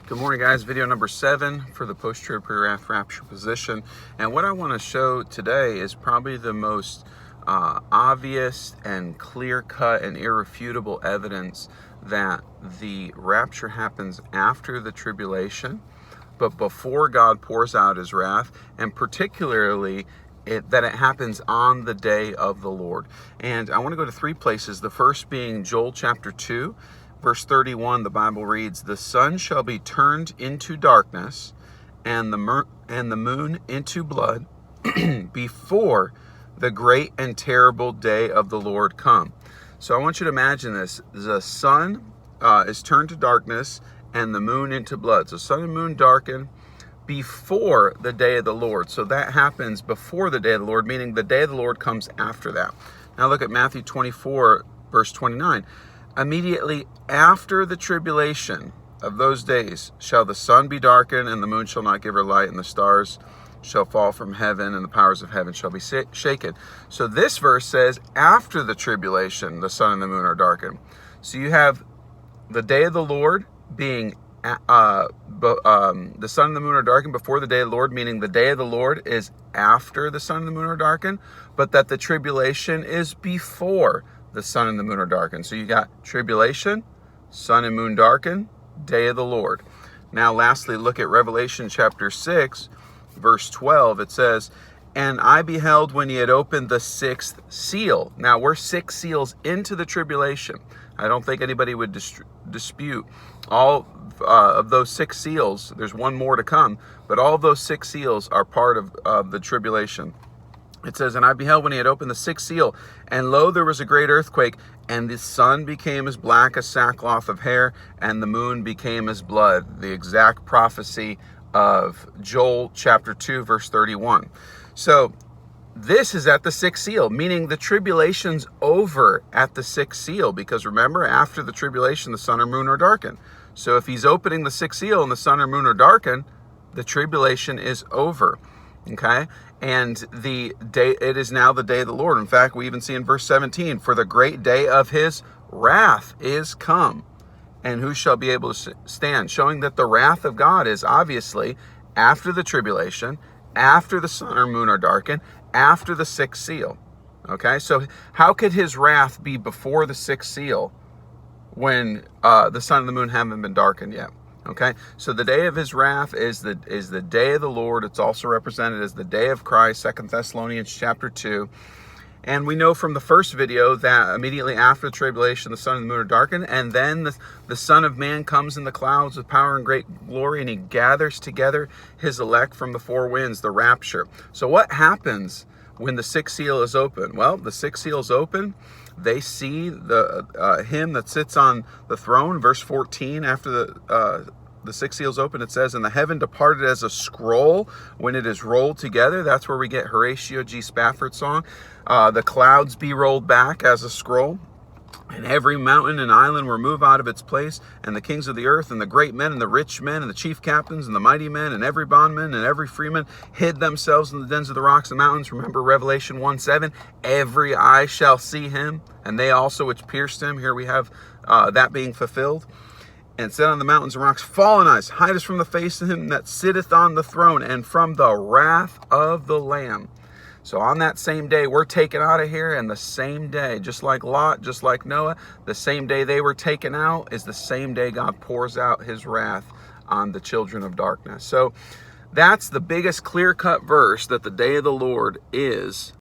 Good morning, guys. Video number 7 for the post-trib pre-wrath rapture position. And what I want to show today is probably the most obvious and clear-cut and irrefutable evidence that the rapture happens after the tribulation, but before God pours out his wrath, and particularly that it happens on the day of the Lord. And I want to go to 3 places. The first being Joel chapter 2. Verse 31, the Bible reads, "The sun shall be turned into darkness, and the moon into blood, before the great and terrible day of the Lord come." So I want you to imagine this. The sun is turned to darkness, and the moon into blood. So sun and moon darken before the day of the Lord. So that happens before the day of the Lord, meaning the day of the Lord comes after that. Now look at Matthew 24, verse 29. "Immediately after the tribulation of those days shall the sun be darkened, and the moon shall not give her light, and the stars shall fall from heaven, and the powers of heaven shall be shaken." So this verse says after the tribulation, the sun and the moon are darkened. So you have the day of the Lord being, the sun and the moon are darkened before the day of the Lord, meaning the day of the Lord is after the sun and the moon are darkened, but that the tribulation is before the sun and the moon are darkened. So you got tribulation, sun and moon darkened, day of the Lord. Now lastly, look at Revelation chapter 6, verse 12. It says, "And I beheld when he had opened the 6th seal." Now we're 6 seals into the tribulation. I don't think anybody would dispute all of those 6 seals. There's one more to come, but all of those 6 seals are part of the tribulation. It says, "And I beheld when he had opened the 6th seal, and lo, there was a great earthquake, and the sun became as black as sackcloth of hair, and the moon became as blood." The exact prophecy of Joel chapter 2, verse 31. So this is at the 6th seal, meaning the tribulation's over at the 6th seal, because remember, after the tribulation, the sun or moon are darkened. So if he's opening the 6th seal and the sun or moon are darkened, the tribulation is over. Okay, and it is now the day of the Lord. In fact, we even see in verse 17, "For the great day of his wrath is come, and who shall be able to stand?" Showing that the wrath of God is obviously after the tribulation, after the sun or moon are darkened, after the 6th seal. Okay, so how could his wrath be before the 6th seal when the sun and the moon haven't been darkened yet? Okay, so the day of his wrath is the day of the Lord. It's also represented as the day of Christ, 2 Thessalonians chapter 2. And we know from the first video that immediately after the tribulation, the sun and the moon are darkened, and then the Son of Man comes in the clouds with power and great glory, and he gathers together his elect from the 4 winds, the rapture. So what happens when the 6th seal is open? Well, the 6th seal is open. They see him that sits on the throne. Verse 14, after the 6th seal is open, it says, "And the heaven departed as a scroll when it is rolled together." That's where we get Horatio G. Spafford's song. "The clouds be rolled back as a scroll, and every mountain and island were moved out of its place, and the kings of the earth, and the great men, and the rich men, and the chief captains, and the mighty men, and every bondman, and every freeman hid themselves in the dens of the rocks and mountains." Remember Revelation 1:7, "Every eye shall see him, and they also which pierced him." Here we have that being fulfilled. "And said on the mountains and rocks, Fall on us, hide us from the face of him that sitteth on the throne, and from the wrath of the Lamb." So on that same day, we're taken out of here, and the same day, just like Lot, just like Noah, the same day they were taken out is the same day God pours out his wrath on the children of darkness. So that's the biggest clear-cut verse that the day of the Lord is